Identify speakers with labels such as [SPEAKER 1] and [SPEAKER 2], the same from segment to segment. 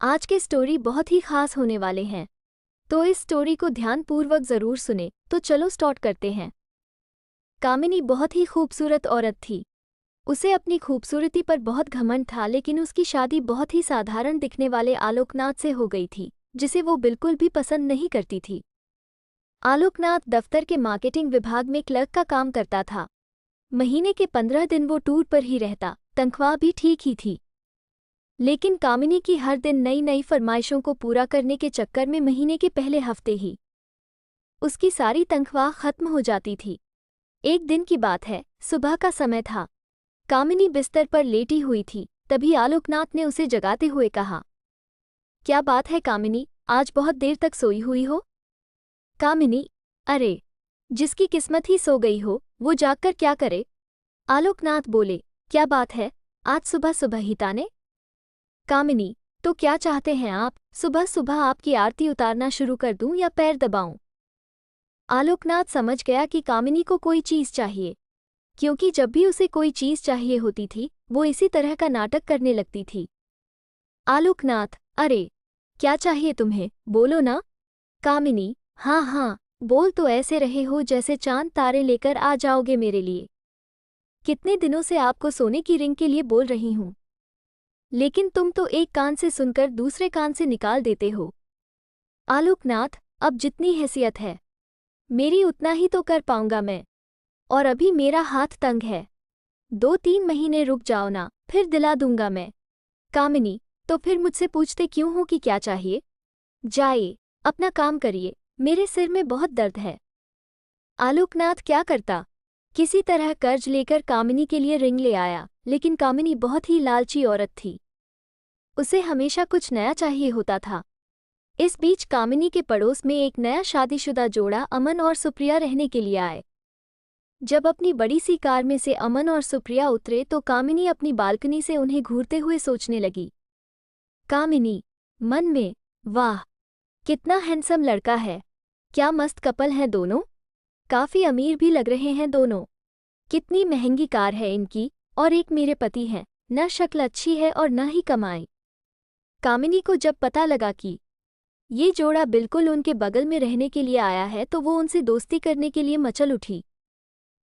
[SPEAKER 1] आज के स्टोरी बहुत ही खास होने वाले हैं, तो इस स्टोरी को ध्यानपूर्वक जरूर सुने। तो चलो स्टार्ट करते हैं। कामिनी बहुत ही खूबसूरत औरत थी। उसे अपनी खूबसूरती पर बहुत घमंड था, लेकिन उसकी शादी बहुत ही साधारण दिखने वाले आलोकनाथ से हो गई थी, जिसे वो बिल्कुल भी पसंद नहीं करती थी। आलोकनाथ दफ्तर के मार्केटिंग विभाग में क्लर्क का काम करता था। महीने के 15 दिन वो टूर पर ही रहता, तनख्वाह भी ठीक ही थी। लेकिन कामिनी की हर दिन नई नई फरमाइशों को पूरा करने के चक्कर में महीने के पहले हफ्ते ही उसकी सारी तनख्वाह खत्म हो जाती थी। एक दिन की बात है, सुबह का समय था। कामिनी बिस्तर पर लेटी हुई थी, तभी आलोकनाथ ने उसे जगाते हुए कहा, क्या बात है कामिनी, आज बहुत देर तक सोई हुई हो? कामिनी, अरे, जिसकी किस्मत ही सो गई हो वो जागकर क्या करे? आलोकनाथ बोले, क्या बात है, आज सुबह सुबह ही ताने? कामिनी, तो क्या चाहते हैं आप, सुबह सुबह आपकी आरती उतारना शुरू कर दूं या पैर दबाऊं? आलोकनाथ समझ गया कि कामिनी को कोई चीज़ चाहिए, क्योंकि जब भी उसे कोई चीज़ चाहिए होती थी वो इसी तरह का नाटक करने लगती थी। आलोकनाथ, अरे, क्या चाहिए तुम्हें, बोलो ना। कामिनी, हाँ हाँ, बोल तो ऐसे रहे हो जैसे चांद तारे लेकर आ जाओगे मेरे लिए। कितने दिनों से आपको सोने की रिंग के लिए बोल रही हूँ, लेकिन तुम तो एक कान से सुनकर दूसरे कान से निकाल देते हो। आलोकनाथ, अब जितनी हैसियत है मेरी उतना ही तो कर पाऊंगा मैं, और अभी मेरा हाथ तंग है। 2-3 महीने रुक जाओ ना, फिर दिला दूंगा मैं। कामिनी, तो फिर मुझसे पूछते क्यों हो कि क्या चाहिए? जाइए, अपना काम करिए, मेरे सिर में बहुत दर्द है। आलोकनाथ क्या करता? किसी तरह कर्ज लेकर कामिनी के लिए रिंग ले आया, लेकिन कामिनी बहुत ही लालची औरत थी। उसे हमेशा कुछ नया चाहिए होता था। इस बीच कामिनी के पड़ोस में एक नया शादीशुदा जोड़ा अमन और सुप्रिया रहने के लिए आए। जब अपनी बड़ी सी कार में से अमन और सुप्रिया उतरे तो कामिनी अपनी बालकनी से उन्हें घूरते हुए सोचने लगी। कामिनी, मन में, वाह, कितना हैंडसम लड़का है, क्या मस्त कपल हैं दोनों, काफी अमीर भी लग रहे हैं दोनों। कितनी महंगी कार है इनकी, और एक मेरे पति हैं, न शक्ल अच्छी है और न ही कमाई। कामिनी को जब पता लगा कि ये जोड़ा बिल्कुल उनके बगल में रहने के लिए आया है तो वो उनसे दोस्ती करने के लिए मचल उठी।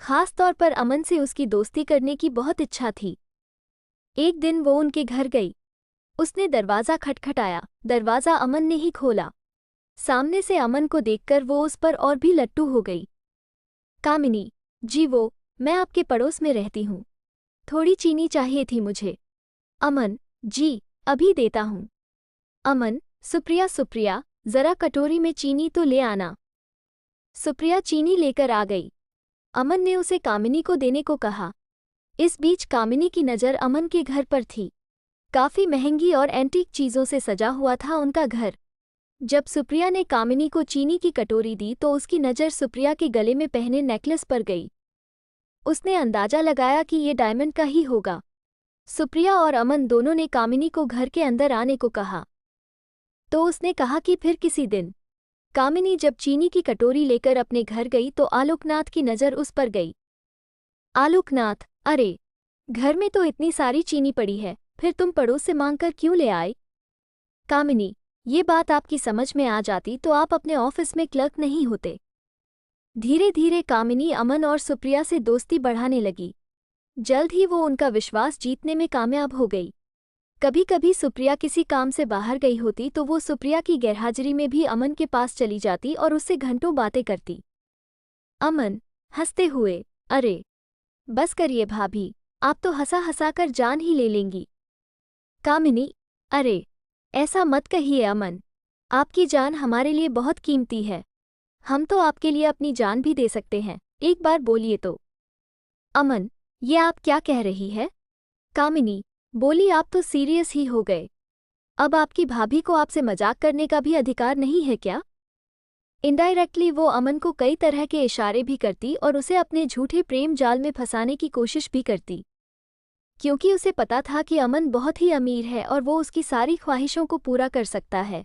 [SPEAKER 1] खास तौर पर अमन से उसकी दोस्ती करने की बहुत इच्छा थी। एक दिन वो उनके घर गई। उसने दरवाज़ा खटखटाया, दरवाज़ा अमन ने ही खोला। सामने से अमन को देखकर वो उस पर और भी लट्टू हो गई। कामिनी, जी वो, मैं आपके पड़ोस में रहती हूँ, थोड़ी चीनी चाहिए थी मुझे। अमन, जी, अभी देता हूँ। अमन, सुप्रिया सुप्रिया, जरा कटोरी में चीनी तो ले आना। सुप्रिया चीनी लेकर आ गई। अमन ने उसे कामिनी को देने को कहा। इस बीच कामिनी की नज़र अमन के घर पर थी। काफ़ी महंगी और एंटीक चीज़ों से सजा हुआ था उनका घर। जब सुप्रिया ने कामिनी को चीनी की कटोरी दी तो उसकी नज़र सुप्रिया के गले में पहने नेकलेस पर गई। उसने अंदाजा लगाया कि ये डायमंड का ही होगा। सुप्रिया और अमन दोनों ने कामिनी को घर के अंदर आने को कहा, तो उसने कहा कि फिर किसी दिन। कामिनी जब चीनी की कटोरी लेकर अपने घर गई तो आलोकनाथ की नज़र उस पर गई। आलोकनाथ, अरे, घर में तो इतनी सारी चीनी पड़ी है, फिर तुम पड़ोस से मांगकर क्यों ले आए? कामिनी, ये बात आपकी समझ में आ जाती तो आप अपने ऑफिस में क्लर्क नहीं होते। धीरे धीरे कामिनी अमन और सुप्रिया से दोस्ती बढ़ाने लगी। जल्द ही वो उनका विश्वास जीतने में कामयाब हो गई। कभी कभी सुप्रिया किसी काम से बाहर गई होती तो वो सुप्रिया की गैरहाजिरी में भी अमन के पास चली जाती और उससे घंटों बातें करती। अमन, हंसते हुए, अरे, बस करिए भाभी, आप तो हंसा हंसाकर जान ही ले लेंगी। कामिनी, अरे, ऐसा मत कहिए अमन, आपकी जान हमारे लिए बहुत कीमती है। हम तो आपके लिए अपनी जान भी दे सकते हैं, एक बार बोलिए तो। अमन, ये आप क्या कह रही है? कामिनी बोली, आप तो सीरियस ही हो गए। अब आपकी भाभी को आपसे मजाक करने का भी अधिकार नहीं है क्या? इनडायरेक्टली वो अमन को कई तरह के इशारे भी करती और उसे अपने झूठे प्रेम जाल में फंसाने की कोशिश भी करती, क्योंकि उसे पता था कि अमन बहुत ही अमीर है और वो उसकी सारी ख्वाहिशों को पूरा कर सकता है।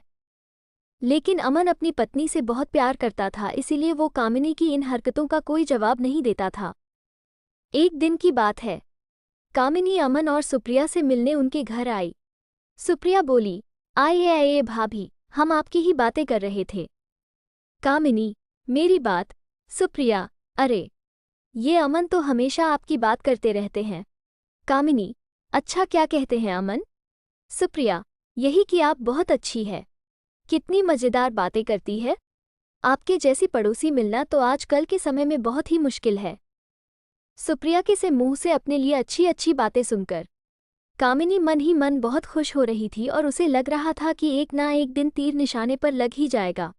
[SPEAKER 1] लेकिन अमन अपनी पत्नी से बहुत प्यार करता था, इसीलिए वो कामिनी की इन हरकतों का कोई जवाब नहीं देता था। एक दिन की बात है, कामिनी अमन और सुप्रिया से मिलने उनके घर आई। सुप्रिया बोली, आइए आइए भाभी, हम आपकी ही बातें कर रहे थे। कामिनी, मेरी बात। सुप्रिया, अरे ये अमन तो हमेशा आपकी बात करते रहते हैं। कामिनी, अच्छा क्या कहते हैं अमन? सुप्रिया, यही कि आप बहुत अच्छी है। कितनी मज़ेदार बातें करती है। आपके जैसी पड़ोसी मिलना तो आजकल के समय में बहुत ही मुश्किल है। सुप्रिया के से मुंह से अपने लिए अच्छी अच्छी बातें सुनकर कामिनी मन ही मन बहुत खुश हो रही थी और उसे लग रहा था कि एक ना एक दिन तीर निशाने पर लग ही जाएगा।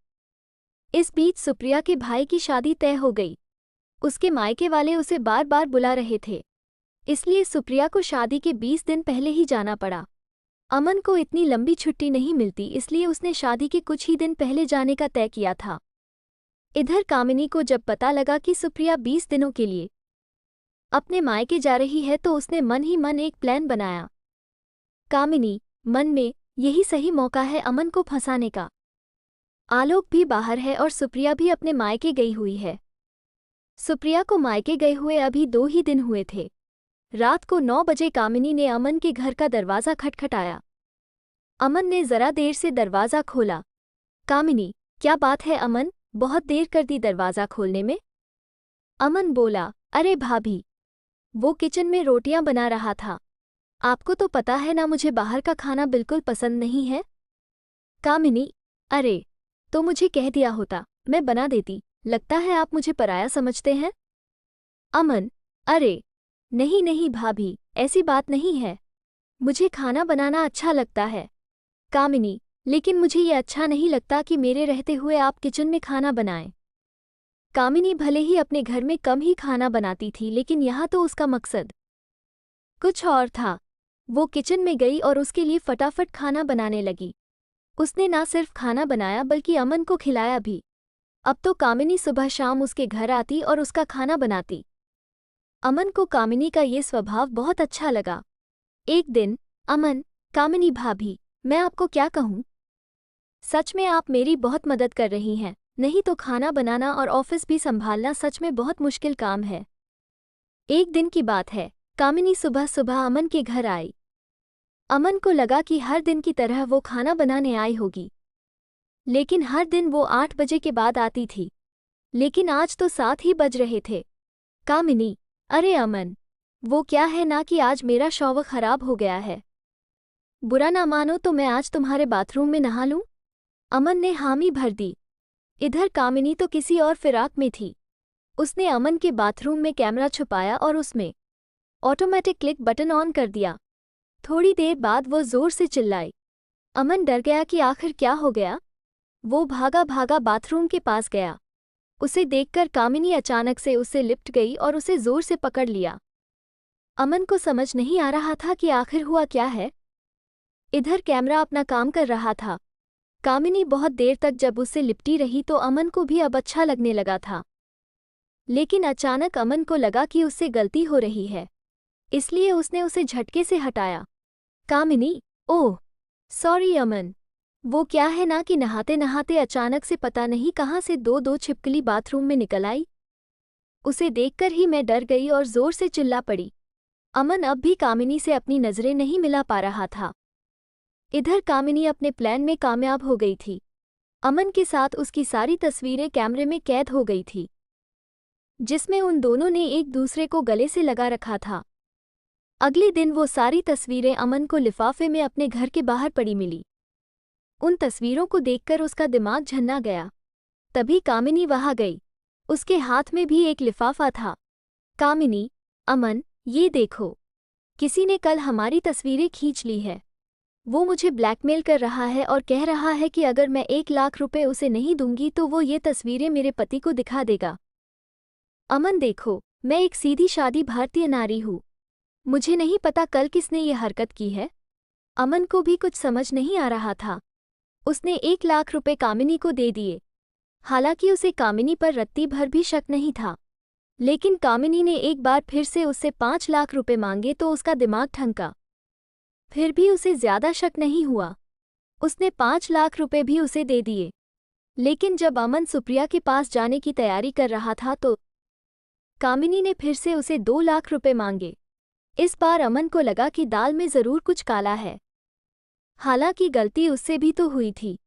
[SPEAKER 1] इस बीच सुप्रिया के भाई की शादी तय हो गई। उसके मायके वाले उसे बार बार बुला रहे थे, इसलिए सुप्रिया को शादी के 20 दिन पहले ही जाना पड़ा। अमन को इतनी लंबी छुट्टी नहीं मिलती, इसलिए उसने शादी के कुछ ही दिन पहले जाने का तय किया था। इधर कामिनी को जब पता लगा कि सुप्रिया 20 दिनों के लिए अपने मायके जा रही है तो उसने मन ही मन एक प्लान बनाया। कामिनी मन में, यही सही मौका है अमन को फंसाने का। आलोक भी बाहर है और सुप्रिया भी अपने मायके गई हुई है। सुप्रिया को मायके गए हुए अभी 2 ही दिन हुए थे। रात को 9 बजे कामिनी ने अमन के घर का दरवाज़ा खटखटाया। अमन ने ज़रा देर से दरवाज़ा खोला। कामिनी, क्या बात है अमन, बहुत देर कर दी दरवाज़ा खोलने में? अमन बोला, अरे भाभी, वो किचन में रोटियां बना रहा था। आपको तो पता है ना मुझे बाहर का खाना बिल्कुल पसंद नहीं है। कामिनी, अरे तो मुझे कह दिया होता, मैं बना देती। लगता है आप मुझे पराया समझते हैं। अमन, अरे नहीं नहीं भाभी, ऐसी बात नहीं है। मुझे खाना बनाना अच्छा लगता है। कामिनी, लेकिन मुझे ये अच्छा नहीं लगता कि मेरे रहते हुए आप किचन में खाना बनाएं। कामिनी भले ही अपने घर में कम ही खाना बनाती थी, लेकिन यहाँ तो उसका मकसद कुछ और था। वो किचन में गई और उसके लिए फटाफट खाना बनाने लगी। उसने ना सिर्फ खाना बनाया बल्कि अमन को खिलाया भी। अब तो कामिनी सुबह शाम उसके घर आती और उसका खाना बनाती। अमन को कामिनी का ये स्वभाव बहुत अच्छा लगा। एक दिन, अमन, कामिनी भाभी, मैं आपको क्या कहूँ? सच में आप मेरी बहुत मदद कर रही हैं, नहीं तो खाना बनाना और ऑफिस भी संभालना सच में बहुत मुश्किल काम है। एक दिन की बात है, कामिनी सुबह सुबह अमन के घर आई। अमन को लगा कि हर दिन की तरह वो खाना बनाने आई होगी, लेकिन हर दिन वो 8 बजे के बाद आती थी। लेकिन आज तो 7 ही बज रहे थे। कामिनी, अरे अमन, वो क्या है ना कि आज मेरा शॉवर खराब हो गया है। बुरा ना मानो तो मैं आज तुम्हारे बाथरूम में नहा लूं? अमन ने हामी भर दी। इधर कामिनी तो किसी और फिराक में थी। उसने अमन के बाथरूम में कैमरा छुपाया और उसमें ऑटोमेटिक क्लिक बटन ऑन कर दिया। थोड़ी देर बाद वो जोर से चिल्लाई। अमन डर गया कि आखिर क्या हो गया। वो भागा भागा बाथरूम के पास गया। उसे देखकर कामिनी अचानक से उससे लिपट गई और उसे जोर से पकड़ लिया। अमन को समझ नहीं आ रहा था कि आखिर हुआ क्या है। इधर कैमरा अपना काम कर रहा था। कामिनी बहुत देर तक जब उससे लिपटी रही तो अमन को भी अब अच्छा लगने लगा था। लेकिन अचानक अमन को लगा कि उससे गलती हो रही है, इसलिए उसने उसे झटके से हटाया। कामिनी, ओह सॉरी अमन। वो क्या है ना कि नहाते नहाते अचानक से पता नहीं कहाँ से दो छिपकली बाथरूम में निकल आई। उसे देखकर ही मैं डर गई और जोर से चिल्ला पड़ी। अमन अब भी कामिनी से अपनी नज़रें नहीं मिला पा रहा था। इधर कामिनी अपने प्लान में कामयाब हो गई थी। अमन के साथ उसकी सारी तस्वीरें कैमरे में कैद हो गई थी, जिसमें उन दोनों ने एक दूसरे को गले से लगा रखा था। अगले दिन वो सारी तस्वीरें अमन को लिफाफे में अपने घर के बाहर पड़ी मिली। उन तस्वीरों को देखकर उसका दिमाग झन्ना गया। तभी कामिनी वहां गई। उसके हाथ में भी एक लिफाफा था। कामिनी, अमन, ये देखो, किसी ने कल हमारी तस्वीरें खींच ली है। वो मुझे ब्लैकमेल कर रहा है और कह रहा है कि अगर मैं 1 लाख रुपए उसे नहीं दूंगी तो वो ये तस्वीरें मेरे पति को दिखा देगा। अमन देखो, मैं एक सीधी शादी भारतीय नारी हूँ। मुझे नहीं पता कल किसने ये हरकत की है। अमन को भी कुछ समझ नहीं आ रहा था। उसने 1 लाख रुपए कामिनी को दे दिए। हालांकि उसे कामिनी पर रत्ती भर भी शक नहीं था, लेकिन कामिनी ने एक बार फिर से उससे 5 लाख रुपए मांगे तो उसका दिमाग ठनका। फिर भी उसे ज्यादा शक नहीं हुआ। उसने 5 लाख रुपए भी उसे दे दिए। लेकिन जब अमन सुप्रिया के पास जाने की तैयारी कर रहा था तो कामिनी ने फिर से उसे 2 लाख रुपए मांगे। इस बार अमन को लगा कि दाल में जरूर कुछ काला है। हालांकि गलती उससे भी तो हुई थी।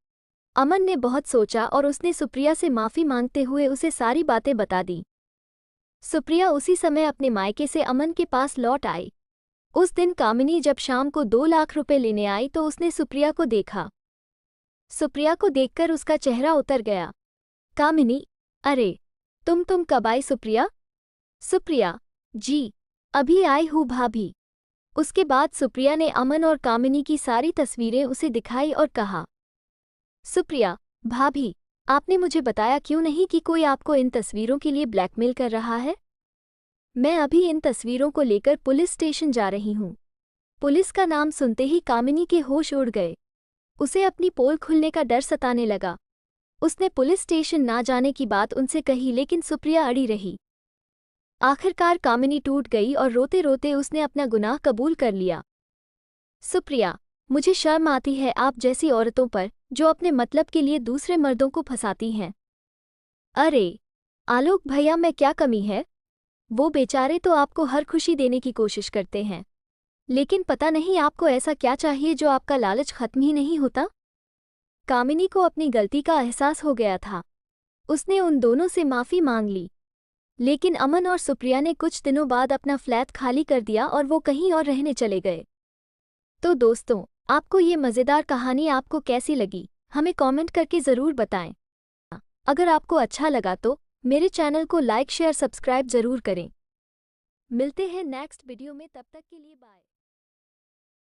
[SPEAKER 1] अमन ने बहुत सोचा और उसने सुप्रिया से माफ़ी मांगते हुए उसे सारी बातें बता दी। सुप्रिया उसी समय अपने मायके से अमन के पास लौट आई। उस दिन कामिनी जब शाम को 2 लाख रुपए लेने आई तो उसने सुप्रिया को देखा। सुप्रिया को देखकर उसका चेहरा उतर गया। कामिनी, अरे तुम कब आई सुप्रिया? सुप्रिया, जी अभी आई हूँ भाभी। उसके बाद सुप्रिया ने अमन और कामिनी की सारी तस्वीरें उसे दिखाई और कहा, सुप्रिया, भाभी, आपने मुझे बताया क्यों नहीं कि कोई आपको इन तस्वीरों के लिए ब्लैकमेल कर रहा है? मैं अभी इन तस्वीरों को लेकर पुलिस स्टेशन जा रही हूँ। पुलिस का नाम सुनते ही कामिनी के होश उड़ गए। उसे अपनी पोल खुलने का डर सताने लगा। उसने पुलिस स्टेशन ना जाने की बात उनसे कही लेकिन सुप्रिया अड़ी रही। आखिरकार कामिनी टूट गई और रोते रोते उसने अपना गुनाह कबूल कर लिया। सुप्रिया, मुझे शर्म आती है आप जैसी औरतों पर जो अपने मतलब के लिए दूसरे मर्दों को फंसाती हैं। अरे आलोक भैया, में क्या कमी है? वो बेचारे तो आपको हर खुशी देने की कोशिश करते हैं, लेकिन पता नहीं आपको ऐसा क्या चाहिए जो आपका लालच खत्म ही नहीं होता। कामिनी को अपनी गलती का एहसास हो गया था। उसने उन दोनों से माफ़ी मांग ली, लेकिन अमन और सुप्रिया ने कुछ दिनों बाद अपना फ्लैट खाली कर दिया और वो कहीं और रहने चले गए। तो दोस्तों, आपको ये मज़ेदार कहानी आपको कैसी लगी, हमें कमेंट करके ज़रूर बताएं। अगर आपको अच्छा लगा तो मेरे चैनल को लाइक शेयर सब्सक्राइब ज़रूर करें। मिलते हैं नेक्स्ट वीडियो में, तब तक के लिए बाय।